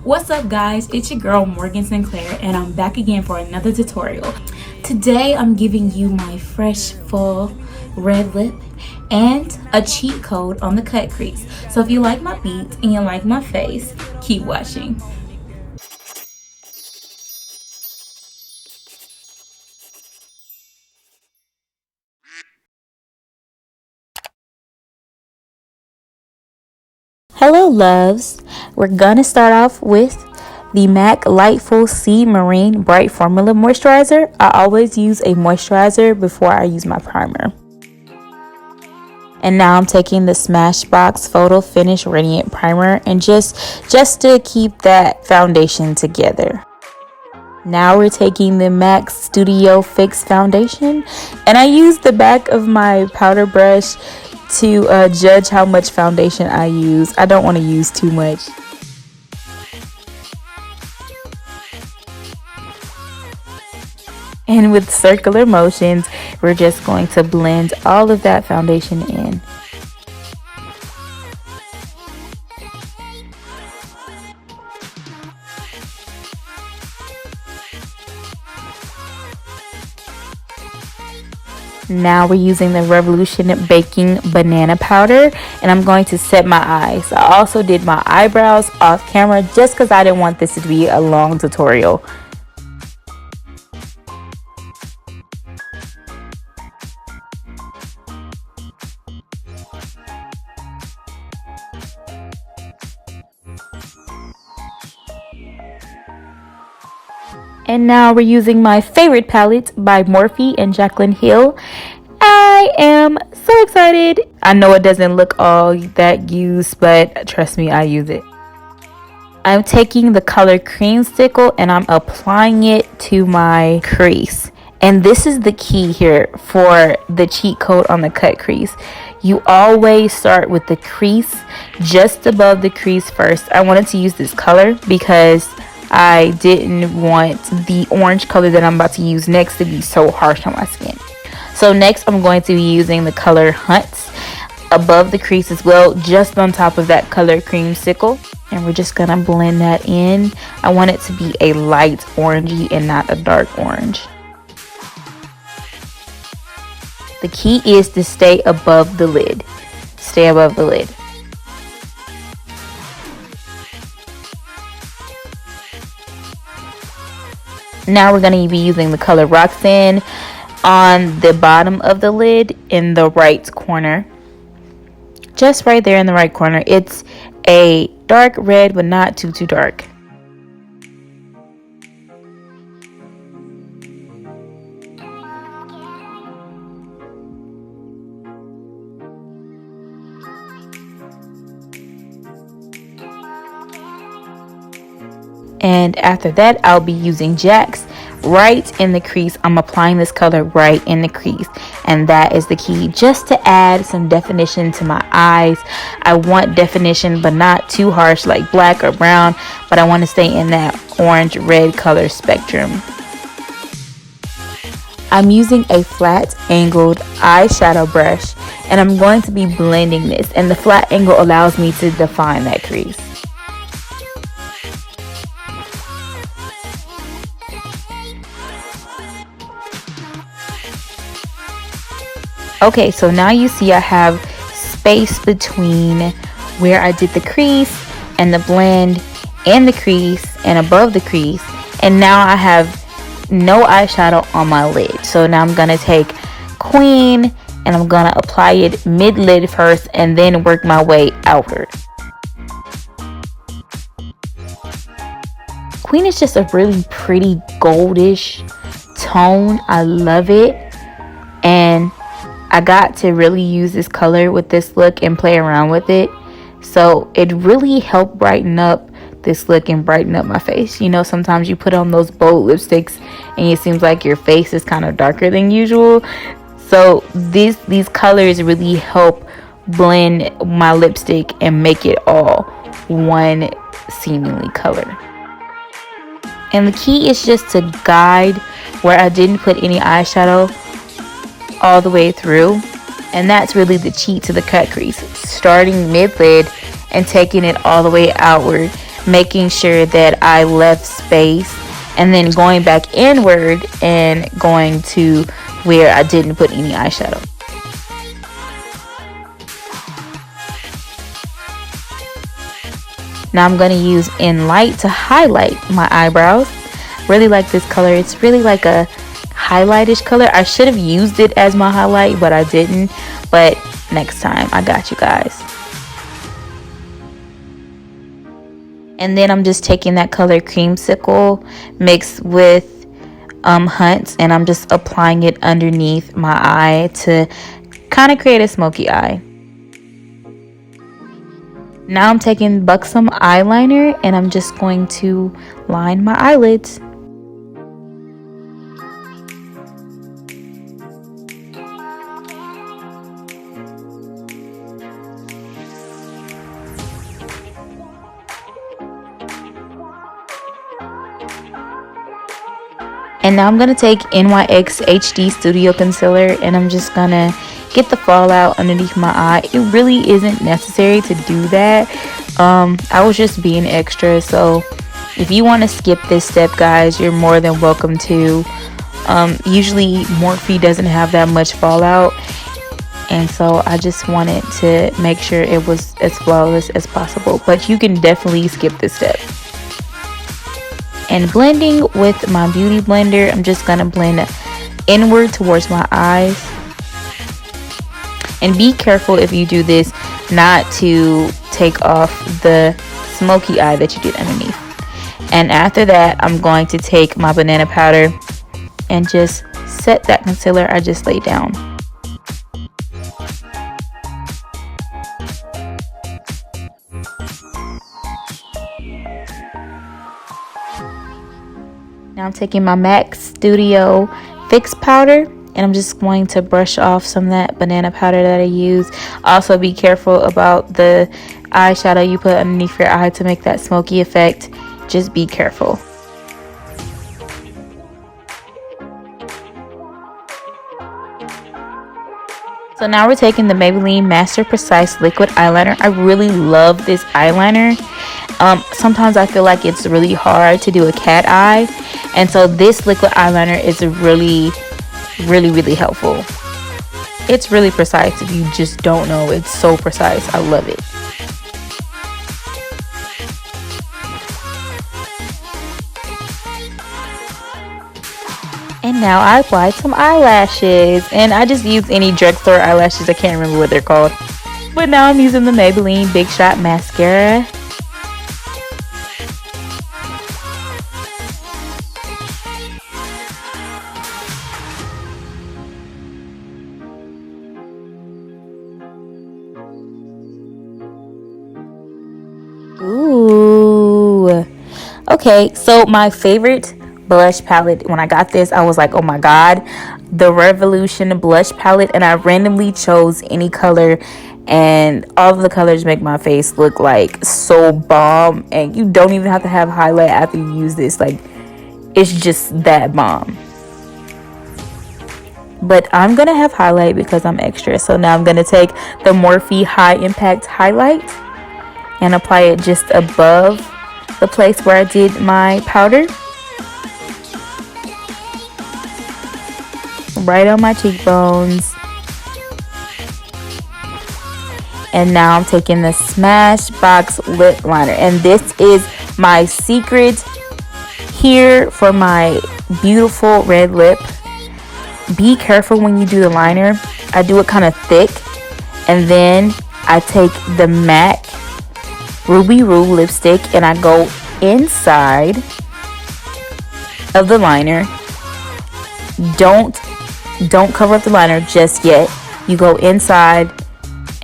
What's up guys, it's your girl Morgan Sinclair and I'm back again for another tutorial. Today I'm giving you my fresh full red lip and a cheat code on the cut crease. So if you like my beats and you like my face, keep watching. Hello loves, we're gonna start off with the MAC Lightful Sea Marine Bright Formula Moisturizer. I always use a moisturizer before I use my primer. And now I'm taking the Smashbox Photo Finish Radiant Primer and just to keep that foundation together. Now we're taking the MAC Studio Fix Foundation and I use the back of my powder brush to judge how much foundation I use. I don't want to use too much. And with circular motions, we're just going to blend all of that foundation in. Now we're using the Revolution Baking Banana Powder and I'm going to set my eyes. I also did my eyebrows off camera just because I didn't want this to be a long tutorial. And now we're using my favorite palette by Morphe and Jaclyn Hill. I am so excited. I know it doesn't look all that used, but trust me, I use it. I'm taking the color Creamscicle and I'm applying it to my crease. And this is the key here for the cheat code on the cut crease. You always start with the crease, just above the crease first. I wanted to use this color because I didn't want the orange color that I'm about to use next to be so harsh on my skin. So next I'm going to be using the color Hunts above the crease as well, just on top of that color Creamscicle. And we're just gonna blend that in. I want it to be a light orangey and not a dark orange. The key is to stay above the lid. Stay above the lid. Now we're going to be using the color Roxanne on the bottom of the lid in the right corner. Just right there in the right corner. It's a dark red but not too dark. And after that, I'll be using Jack's right in the crease. I'm applying this color right in the crease. And that is the key, just to add some definition to my eyes. I want definition, but not too harsh like black or brown. But I want to stay in that orange-red color spectrum. I'm using a flat angled eyeshadow brush. And I'm going to be blending this. And the flat angle allows me to define that crease. Okay, so now you see I have space between where I did the crease and the blend and the crease and above the crease. And now I have no eyeshadow on my lid. So now I'm going to take Queen and I'm going to apply it mid-lid first and then work my way outward. Queen is just a really pretty goldish tone. I love it. And I got to really use this color with this look and play around with it. So it really helped brighten up this look and brighten up my face. You know, sometimes you put on those bold lipsticks and it seems like your face is kind of darker than usual. So these colors really help blend my lipstick and make it all one seemingly color. And the key is just to guide where I didn't put any eyeshadow all the way through, and that's really the cheat to the cut crease, starting mid-lid and taking it all the way outward. making sure that I left space, and then going back inward and going to where I didn't put any eyeshadow. Now I'm going to use Enlight to highlight my eyebrows. Really like this color. It's really like a highlightish color. I should have used it as my highlight, but I didn't. But next time, I got you guys. And then I'm just taking that color Creamscicle mixed with Hunt's, and I'm just applying it underneath my eye to kind of create a smoky eye. Now I'm taking Buxom Eyeliner, and I'm just going to line my eyelids. And now I'm going to take NYX HD Studio Concealer, and I'm just going to get the fallout underneath my eye. It really isn't necessary to do that. I was just being extra, so if you want to skip this step, guys, you're more than welcome to. Usually Morphe doesn't have that much fallout, and so I just wanted to make sure it was as flawless as possible, but you can definitely skip this step. And blending with my beauty blender, I'm just gonna blend inward towards my eyes. And be careful if you do this not to take off the smoky eye that you did underneath. And after that, I'm going to take my banana powder and just set that concealer I just laid down. Now I'm taking my MAC Studio Fix powder, and I'm just going to brush off some of that banana powder that I used. Also be careful about the eyeshadow you put underneath your eye to make that smoky effect. Just be careful. So now we're taking the Maybelline Master Precise Liquid Eyeliner. I really love this eyeliner. Sometimes I feel like it's really hard to do a cat eye, and so this liquid eyeliner is really helpful. It's really precise. If you just don't know, it's so precise. I love it. And now I applied some eyelashes, and I just used any drugstore eyelashes. I can't remember what they're called, but now I'm using the Maybelline Big Shot Mascara. Ooh. Okay, so my favorite blush palette, when I got this, I was like, oh my god, the Revolution blush palette, and I randomly chose any color, and all of the colors make my face look like so bomb, and you don't even have to have highlight after you use this. Like, it's just that bomb. But I'm gonna have highlight because I'm extra, so now I'm gonna take the Morphe High Impact Highlight and apply it just above the place where I did my powder, right on my cheekbones. And now I'm taking the Smashbox lip liner, and this is my secret here for my beautiful red lip. Be careful when you do the liner. I do it kind of thick, and then I take the MAC Ruby Roo lipstick and I go inside of the liner. Don't cover up the liner just yet. You go inside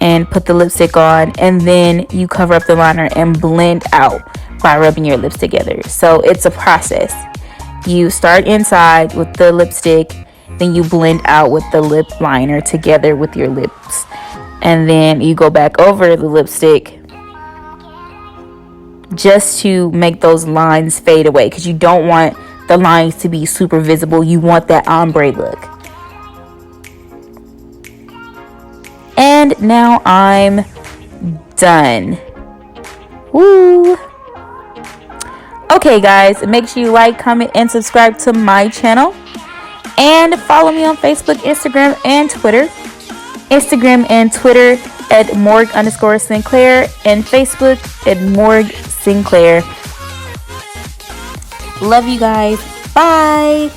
and put the lipstick on, and then you cover up the liner and blend out by rubbing your lips together. So it's a process. You start inside with the lipstick, then you blend out with the lip liner together with your lips, and then you go back over the lipstick just to make those lines fade away, because you don't want the lines to be super visible. You want that ombre look. And now I'm done. Woo! Okay guys, make sure you like, comment, and subscribe to my channel. And follow me on Facebook, Instagram, and Twitter. Instagram and Twitter at morg_Sinclaire and Facebook at Morg Sinclaire. Love you guys. Bye.